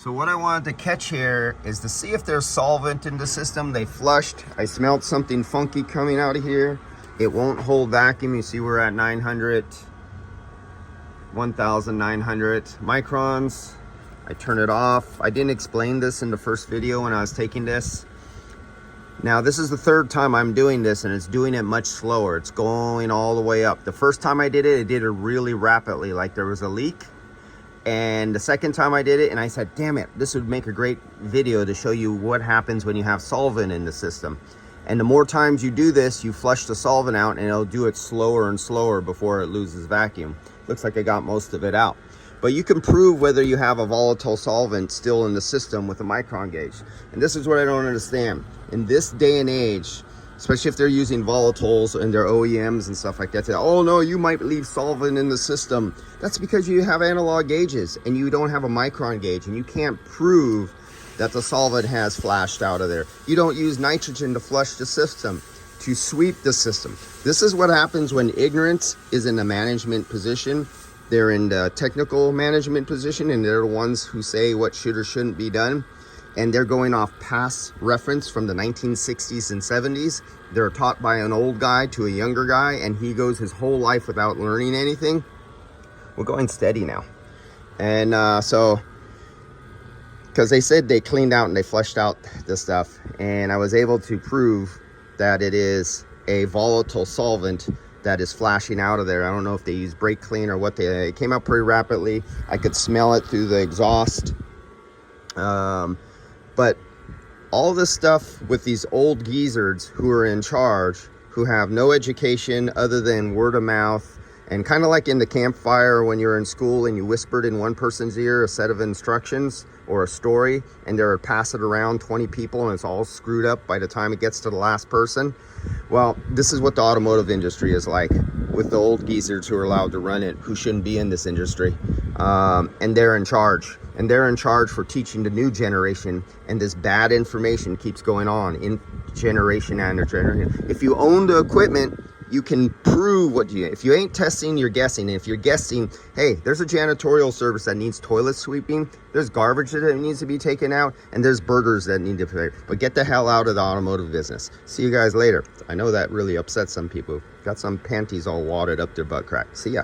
So what I wanted to catch here is to see if there's solvent in the system. They flushed. I smelled something funky coming out of here. It won't hold vacuum. You see we're at 900, 1,900 microns. I turn it off. I didn't explain this in the first video when I was taking this. Now this is the third time I'm doing this, and it's doing it much slower. It's going all the way up. The first time I did it really rapidly, like there was a leak. And the second time I did it, and I said, damn it, this would make a great video to show you what happens when you have solvent in the system. And the more times you do this, you flush the solvent out, and it'll do it slower and slower before it loses vacuum. Looks like I got most of it out. But you can prove whether you have a volatile solvent still in the system with a micron gauge. And this is what I don't understand. In this day and age, especially if they're using volatiles and their OEMs and stuff like that, say, oh no, you might leave solvent in the system. That's because you have analog gauges and you don't have a micron gauge, and you can't prove that the solvent has flashed out of there. You don't use nitrogen to flush the system, to sweep the system. This is what happens when ignorance is in a management position. They're in the technical management position, and they're the ones who say what should or shouldn't be done. And they're going off past reference from the 1960s and 70s. They're taught by an old guy to a younger guy, and he goes his whole life without learning anything. We're going steady now. And because they said they cleaned out and they flushed out the stuff, and I was able to prove that it is a volatile solvent that is flashing out of there. I don't know if they use brake clean or what. It came out pretty rapidly. I could smell it through the exhaust. But all this stuff with these old geezers who are in charge, who have no education other than word of mouth, and kind of like in the campfire when you're in school and you whispered in one person's ear a set of instructions or a story, and they're pass it around 20 people and it's all screwed up by the time it gets to the last person. Well, this is what the automotive industry is like, with the old geezers who are allowed to run it, who shouldn't be in this industry. And they're in charge. And they're in charge for teaching the new generation, and this bad information keeps going on in generation after generation. If you own the equipment, you can prove what you, if you ain't testing, you're guessing. And if you're guessing, hey, there's a janitorial service that needs toilet sweeping, there's garbage that needs to be taken out, and there's burgers that need to be, but get the hell out of the automotive business. See you guys later. I know that really upsets some people. Got some panties all wadded up their butt crack. See ya.